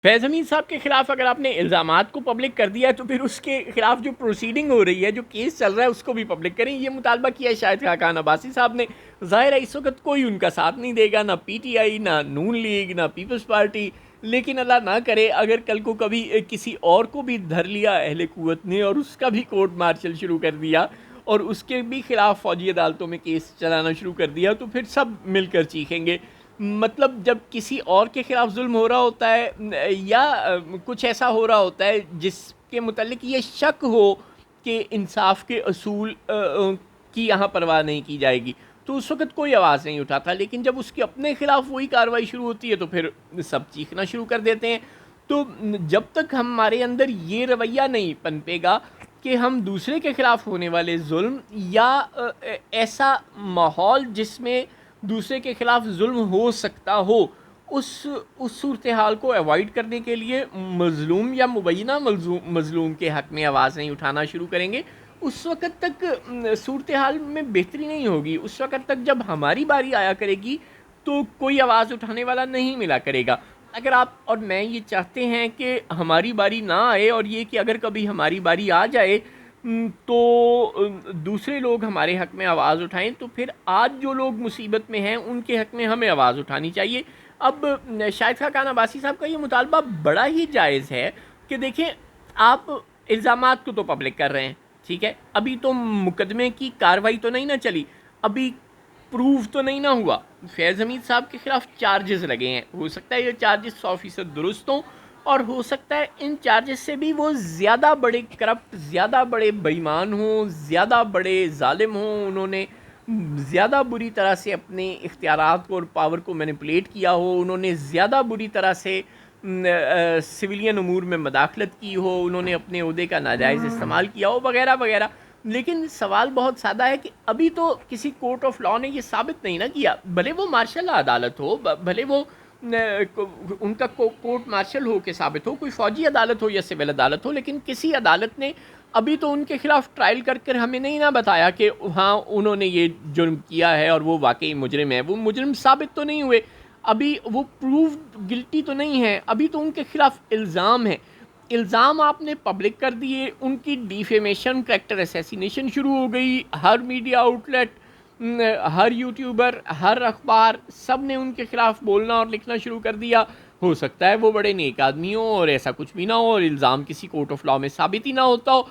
فیض حمید صاحب کے خلاف اگر آپ نے الزامات کو پبلک کر دیا ہے تو پھر اس کے خلاف جو پروسیڈنگ ہو رہی ہے، جو کیس چل رہا ہے، اس کو بھی پبلک کریں. یہ مطالبہ کیا ہے شاہد خاقان عباسی صاحب نے. ظاہر ہے اس وقت کوئی ان کا ساتھ نہیں دے گا، نہ پی ٹی آئی، نہ نون لیگ، نہ پیپلز پارٹی. لیکن اللہ نہ کرے اگر کل کو کبھی کسی اور کو بھی دھر لیا اہل قوت نے اور اس کا بھی کورٹ مارشل شروع کر دیا اور اس کے بھی خلاف فوجی عدالتوں میں کیس چلانا شروع کر دیا، تو پھر سب مل کر چیخیں گے. مطلب جب کسی اور کے خلاف ظلم ہو رہا ہوتا ہے یا کچھ ایسا ہو رہا ہوتا ہے جس کے متعلق یہ شک ہو کہ انصاف کے اصول کی یہاں پرواہ نہیں کی جائے گی، تو اس وقت کوئی آواز نہیں اٹھاتا. لیکن جب اس کے اپنے خلاف وہی کارروائی شروع ہوتی ہے تو پھر سب چیخنا شروع کر دیتے ہیں. تو جب تک ہمارے اندر یہ رویہ نہیں پنپے گا کہ ہم دوسرے کے خلاف ہونے والے ظلم یا ایسا ماحول جس میں دوسرے کے خلاف ظلم ہو سکتا ہو، اس صورتحال کو ایوائڈ کرنے کے لیے مظلوم یا مبینہ مظلوم کے حق میں آواز نہیں اٹھانا شروع کریں گے، اس وقت تک صورتحال میں بہتری نہیں ہوگی. اس وقت تک جب ہماری باری آیا کرے گی تو کوئی آواز اٹھانے والا نہیں ملا کرے گا. اگر آپ اور میں یہ چاہتے ہیں کہ ہماری باری نہ آئے اور یہ کہ اگر کبھی ہماری باری آ جائے تو دوسرے لوگ ہمارے حق میں آواز اٹھائیں، تو پھر آج جو لوگ مصیبت میں ہیں ان کے حق میں ہمیں آواز اٹھانی چاہیے. اب شاہد خاقان عباسی صاحب کا یہ مطالبہ بڑا ہی جائز ہے کہ دیکھیں آپ الزامات کو تو پبلک کر رہے ہیں، ٹھیک ہے، ابھی تو مقدمے کی کاروائی تو نہیں نہ چلی، ابھی پروف تو نہیں نہ ہوا. فیض حمید صاحب کے خلاف چارجز لگے ہیں، ہو سکتا ہے یہ چارجز 100% درست ہوں اور ہو سکتا ہے ان چارجز سے بھی وہ زیادہ بڑے کرپٹ، زیادہ بڑے بےایمان ہوں، زیادہ بڑے ظالم ہوں، انہوں نے زیادہ بری طرح سے اپنے اختیارات کو اور پاور کو مینیپولیٹ کیا ہو، انہوں نے زیادہ بری طرح سے سویلین امور میں مداخلت کی ہو، انہوں نے اپنے عہدے کا ناجائز استعمال کیا ہو، وغیرہ وغیرہ. لیکن سوال بہت سادہ ہے کہ ابھی تو کسی کورٹ آف لاء نے یہ ثابت نہیں نہ کیا، بھلے وہ مارشل عدالت ہو، بھلے وہ ان کا کورٹ مارشل ہو کے ثابت ہو، کوئی فوجی عدالت ہو یا سول عدالت ہو، لیکن کسی عدالت نے ابھی تو ان کے خلاف ٹرائل کر کر ہمیں نہیں نہ بتایا کہ ہاں انہوں نے یہ جرم کیا ہے اور وہ واقعی مجرم ہے. وہ مجرم ثابت تو نہیں ہوئے، ابھی وہ پروفڈ گلٹی تو نہیں ہے، ابھی تو ان کے خلاف الزام ہے. الزام آپ نے پبلک کر دیے، ان کی ڈیفیمیشن، کریکٹر اسیسینیشن شروع ہو گئی. ہر میڈیا آؤٹ لیٹ، ہر یوٹیوبر، ہر اخبار، سب نے ان کے خلاف بولنا اور لکھنا شروع کر دیا. ہو سکتا ہے وہ بڑے نیک آدمی ہوں اور ایسا کچھ بھی نہ ہو اور الزام کسی کورٹ آف لاء میں ثابت ہی نہ ہوتا ہو.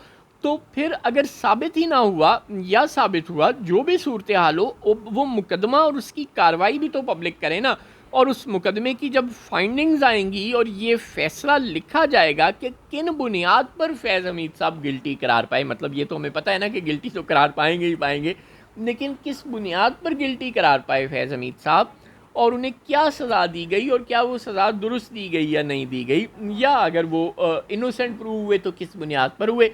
تو پھر اگر ثابت ہی نہ ہوا یا ثابت ہوا، جو بھی صورتحال ہو، وہ مقدمہ اور اس کی کاروائی بھی تو پبلک کرے نا. اور اس مقدمے کی جب فائنڈنگز آئیں گی اور یہ فیصلہ لکھا جائے گا کہ کن بنیاد پر فیض حمید صاحب گلٹی قرار پائے، مطلب یہ تو ہمیں پتہ ہے نا کہ گلٹی تو قرار پائیں گے ہی پائیں گے، لیکن کس بنیاد پر گلٹی قرار پائے فیض حمید صاحب اور انہیں کیا سزا دی گئی اور کیا وہ سزا درست دی گئی یا نہیں دی گئی، یا اگر وہ انوسنٹ پروو ہوئے تو کس بنیاد پر ہوئے،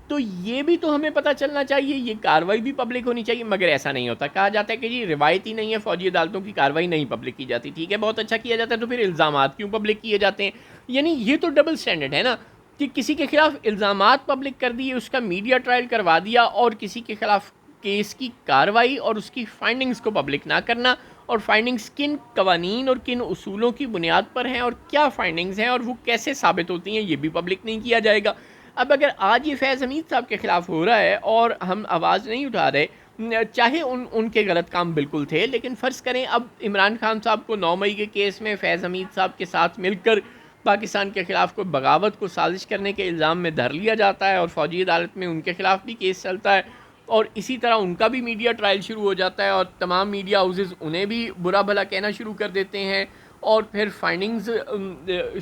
تو یہ بھی تو ہمیں پتہ چلنا چاہیے. یہ کاروائی بھی پبلک ہونی چاہیے، مگر ایسا نہیں ہوتا. کہا جاتا ہے کہ جی روایتی نہیں ہے، فوجی عدالتوں کی کاروائی نہیں پبلک کی جاتی. ٹھیک ہے، بہت اچھا کیا جاتا ہے، تو پھر الزامات کیوں پبلک کیے جاتے ہیں؟ یعنی یہ تو ڈبل سٹینڈرڈ ہے نا کہ کسی کے خلاف الزامات پبلک کر دیے، اس کا میڈیا ٹرائل کروا دیا، اور کسی کے خلاف کیس کی کاروائی اور اس کی فائنڈنگز کو پبلک نہ کرنا. اور فائنڈنگز کن قوانین اور کن اصولوں کی بنیاد پر ہیں اور کیا فائنڈنگز ہیں اور وہ کیسے ثابت ہوتی ہیں، یہ بھی پبلک نہیں کیا جائے گا. اب اگر آج یہ فیض حمید صاحب کے خلاف ہو رہا ہے اور ہم آواز نہیں اٹھا رہے، چاہے ان کے غلط کام بالکل تھے، لیکن فرض کریں اب عمران خان صاحب کو 9 مئی کے کیس میں فیض حمید صاحب کے ساتھ مل کر پاکستان کے خلاف کوئی بغاوت کو سازش کرنے کے الزام میں دھر لیا جاتا ہے اور فوجی عدالت میں ان کے خلاف بھی کیس چلتا ہے، اور اسی طرح ان کا بھی میڈیا ٹرائل شروع ہو جاتا ہے اور تمام میڈیا ہاؤسز انہیں بھی برا بھلا کہنا شروع کر دیتے ہیں، اور پھر فائنڈنگز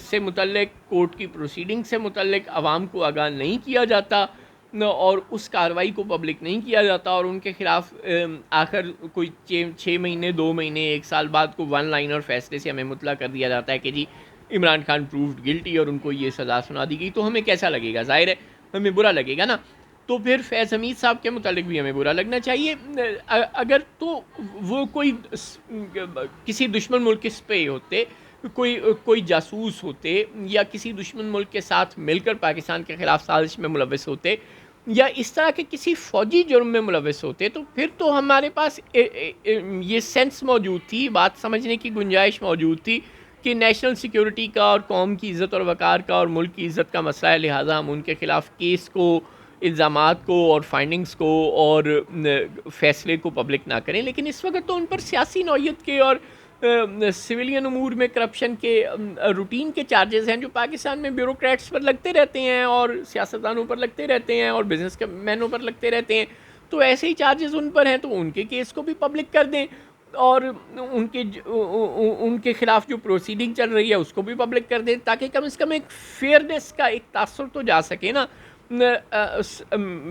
سے متعلق، کورٹ کی پروسیڈنگ سے متعلق عوام کو آگاہ نہیں کیا جاتا اور اس کاروائی کو پبلک نہیں کیا جاتا، اور ان کے خلاف آخر کوئی 6 مہینے، 2 مہینے، 1 سال بعد کو ون لائنر فیصلے سے ہمیں مطلع کر دیا جاتا ہے کہ جی عمران خان پروفڈ گلٹی اور ان کو یہ سزا سنا دی گئی، تو ہمیں کیسا لگے گا؟ ظاہر ہے ہمیں برا لگے گا نا. تو پھر فیض حمید صاحب کے متعلق بھی ہمیں برا لگنا چاہیے. اگر تو وہ کوئی کسی دشمن ملک کے سپے ہوتے، کوئی جاسوس ہوتے یا کسی دشمن ملک کے ساتھ مل کر پاکستان کے خلاف سازش میں ملوث ہوتے یا اس طرح کے کسی فوجی جرم میں ملوث ہوتے، تو پھر تو ہمارے پاس یہ سینس موجود تھی، بات سمجھنے کی گنجائش موجود تھی کہ نیشنل سیکیورٹی کا اور قوم کی عزت اور وقار کا اور ملک کی عزت کا مسئلہ ہے، لہٰذا ہم ان کے خلاف کیس کو، الزامات کو اور فائنڈنگز کو اور فیصلے کو پبلک نہ کریں. لیکن اس وقت تو ان پر سیاسی نوعیت کے اور سویلین امور میں کرپشن کے روٹین کے چارجز ہیں جو پاکستان میں بیوروکریٹس پر لگتے رہتے ہیں اور سیاستدانوں پر لگتے رہتے ہیں اور بزنس مینوں پر لگتے رہتے ہیں. تو ایسے ہی چارجز ان پر ہیں تو ان کے کیس کو بھی پبلک کر دیں اور ان کے خلاف جو پروسیڈنگ چل رہی ہے اس کو بھی پبلک کر دیں، تاکہ کم از کم ایک فیئرنیس کا ایک تاثر تو جا سکے نا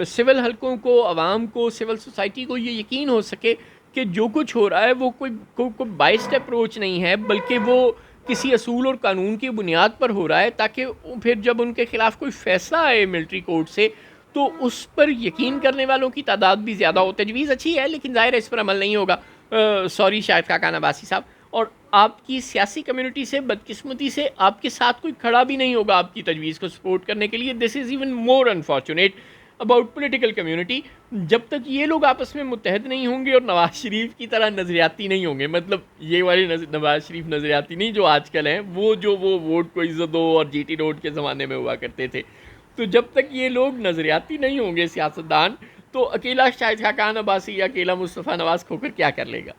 سول حلقوں کو، عوام کو، سول سوسائٹی کو یہ یقین ہو سکے کہ جو کچھ ہو رہا ہے وہ کوئی بائسڈ اپروچ نہیں ہے، بلکہ وہ کسی اصول اور قانون کی بنیاد پر ہو رہا ہے، تاکہ پھر جب ان کے خلاف کوئی فیصلہ آئے ملٹری کورٹ سے تو اس پر یقین کرنے والوں کی تعداد بھی زیادہ ہو. تجویز اچھی ہے لیکن ظاہر ہے اس پر عمل نہیں ہوگا. سوری شاہد خاقان عباسی صاحب، اور آپ کی سیاسی کمیونٹی سے بدقسمتی سے آپ کے ساتھ کوئی کھڑا بھی نہیں ہوگا آپ کی تجویز کو سپورٹ کرنے کے لیے. This is even more unfortunate about political community. جب تک یہ لوگ آپس میں متحد نہیں ہوں گے اور نواز شریف کی طرح نظریاتی نہیں ہوں گے، مطلب یہ والے نواز شریف نظریاتی نہیں جو آج کل ہیں، وہ جو وہ ووٹ کو عزت دو اور جی ٹی روڈ کے زمانے میں ہوا کرتے تھے، تو جب تک یہ لوگ نظریاتی نہیں ہوں گے سیاستدان، تو اکیلا شاہد خاقان عباسی یا اکیلا مصطفیٰ نواز کھو کر کیا کر لے گا؟